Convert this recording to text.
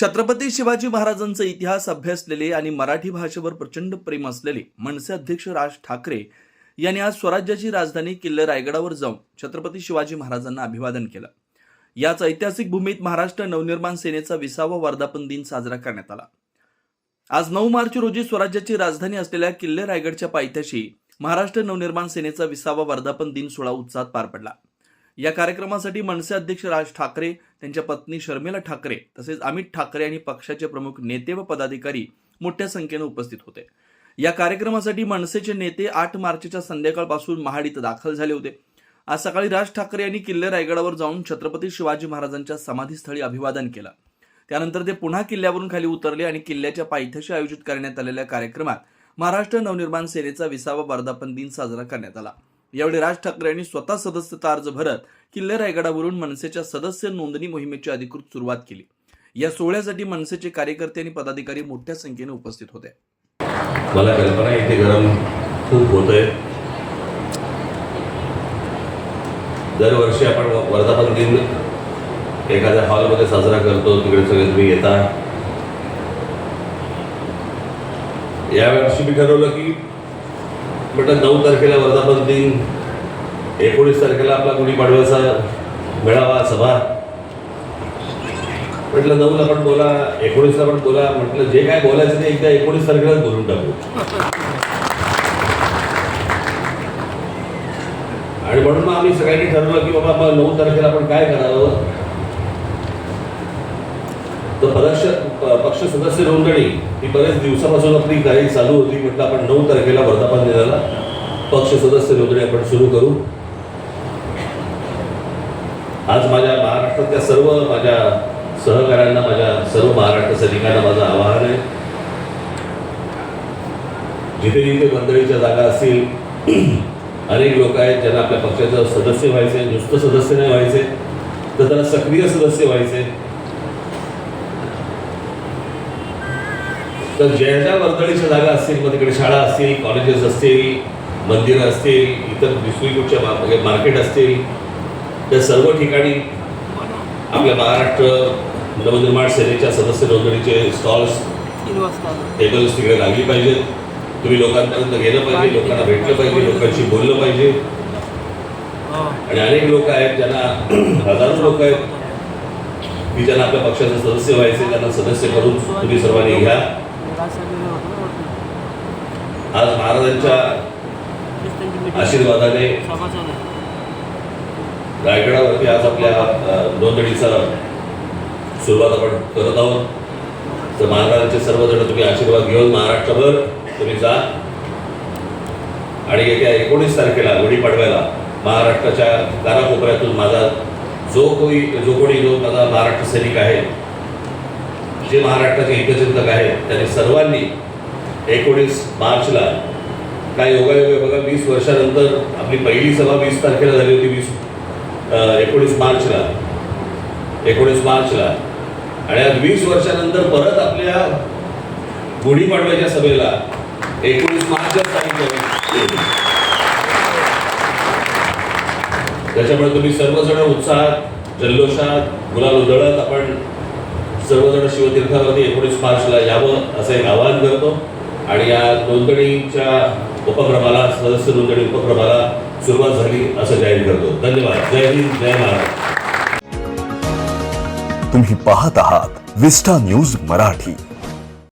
छत्रपती शिवाजी महाराजांचा इतिहास अभ्यासलेले आणि मराठी भाषेवर प्रचंड प्रेम असलेले मनसे अध्यक्ष राज ठाकरे यांनी आज स्वराज्याची राजधानी किल्ले रायगडावर जाऊन छत्रपती शिवाजी महाराजांना अभिवादन केलं। याच ऐतिहासिक भूमीत महाराष्ट्र नवनिर्माण सेनेचा 20वा वर्धापन दिन साजरा करण्यात आला। आज 9 मार्च रोजी स्वराज्याची राजधानी असलेल्या किल्ले रायगडच्या पायथ्याशी महाराष्ट्र नवनिर्माण सेनेचा 20वा वर्धापन दिन सोहळा उत्साहात पार पडला। या कार्यक्रमासाठी मनसे अध्यक्ष राज ठाकरे, त्यांच्या पत्नी शर्मिला ठाकरे तसेच अमित ठाकरे आणि पक्षाचे प्रमुख नेते व पदाधिकारी मोठ्या संख्येने उपस्थित होते। या कार्यक्रमासाठी मनसेचे नेते 8 मार्चच्या संध्याकाळपासून महाड इथं दाखल झाले होते। आज सकाळी राज ठाकरे यांनी किल्ले रायगडावर जाऊन छत्रपती शिवाजी महाराजांच्या समाधीस्थळी अभिवादन केलं। त्यानंतर ते पुन्हा किल्ल्यावरून खाली उतरले आणि किल्ल्याच्या पायथ्याशी आयोजित करण्यात आलेल्या कार्यक्रमात महाराष्ट्र नवनिर्माण सेनेचा 20वा वर्धापन दिन साजरा करण्यात आला। यावेळी राज ठाकरे यांनी स्वतः सदस्यता अर्ज भरत किल्ले रायगडावरून मनसेच्या सदस्य नोंदणी मोहिमेची अधिकृत सुरुवात केली। या सोहळ्यासाठी मनसेचे कार्यकर्ते आणि पदाधिकारी मोठ्या संख्येने उपस्थित होते। मला कल्पना आहे इथे गरम खूप होतंय। दरवर्षी आपण वर्धापन दिन एखाद्या हॉलमध्ये साजरा करतो, तिकडे सगळे तुम्ही येता। यावर्षी मी ठरवलं की म्हटलं 9 तारखेला वर्धापन दिन, 19 तारखेला आपला गुढीपाडव्याचा मेळावा सभा, म्हटलं 9ला पण बोला, 19ला पण बोला, म्हटलं जे काय बोलायचं ते एकदा 19 तारखेलाच बोलून टाकू। आणि म्हणून मग आम्ही सगळ्यांनी ठरवलं की बाबा मग 9 तारखेला आपण काय करावं, तर पक्ष सदस्य नोंदणी ही बरेच दिवसापासून आपली काही चालू होती। म्हटलं आपण 9 तारखेला वर्धापन दिनाला पक्ष सदस्य नोंदणी आपण सुरू करू। आज माझ्या महाराष्ट्रातल्या सर्व माझ्या सहकाऱ्यांना, माझ्या सर्व महाराष्ट्र सैनिकांना माझं आवाहन आहे, जिथे जिथे मंडळीच्या जागा असतील, अनेक लोक आहेत ज्यांना आपल्या पक्षाचं सदस्य व्हायचे, नुसतं सदस्य नाही व्हायचे तर त्यांना सक्रिय सदस्य व्हायचे। तर ज्या ज्या वर्दळीच्या जागा असतील, मग तिकडे शाळा असतील, कॉलेजेस असतील, मंदिरं असतील, इतर डिस्ट्रिक्टच्या मार्केट असतील, त्या सर्व ठिकाणी आपल्या महाराष्ट्र नवनिर्माण सेनेच्या सदस्य नोंदणीचे स्टॉल्स, टेबल्स तिकडे लागली पाहिजेत। तुम्ही लोकांपर्यंत गेलं पाहिजे, लोकांना भेटलं पाहिजे, लोकांशी बोललं पाहिजे। आणि अनेक लोक आहेत ज्यांना, हजारो लोक आहेत की ज्यांना आपल्या पक्षाचे सदस्य व्हायचे, त्यांना सदस्य करून तुम्ही सर्वांनी घ्या। आज महाराजांच्या आशीर्वादाने रायगडावरती आज आपल्या नोंदणीचा सुरुवात आपण करत आहोत। तर महाराजांचे सर्वजण तुम्ही आशीर्वाद घेऊन महाराष्ट्रभर तुम्ही जा आणि येत्या 19 तारखेला गुढीपाडव्याला महाराष्ट्राच्या कानाकोपऱ्यातून माझा जो कोणी माझा महाराष्ट्र सैनिक आहे, जे महाराष्ट्राचे हितचिंतक आहेत, त्यांनी सर्वांनी 19 मार्चला काय योगायोग आहे बघा, 20 वर्षानंतर आपली पहिली सभा 20 तारखेला झाली होती, 19 मार्चला आणि आज 20 वर्षानंतर परत आपल्या गुढीपाडव्याच्या सभेला 19 मार्चला तारीख। त्याच्यामुळे तुम्ही सर्वजण उत्साहात, जल्लोषात, गुलाल उधळत आपण सर्वजण शिवतीर्थावरती 19 मार्चला यावं असं एक आवाहन करतो। आणि या नोंदणीच्या उपक्रमाला, सदस्य नोंदणी उपक्रमाला सुरुवात झाली असं जाहीर करतो। धन्यवाद। जय हिंद, जय महाराष्ट्र। तुम्ही पाहत आहात विस्टा न्यूज मराठी।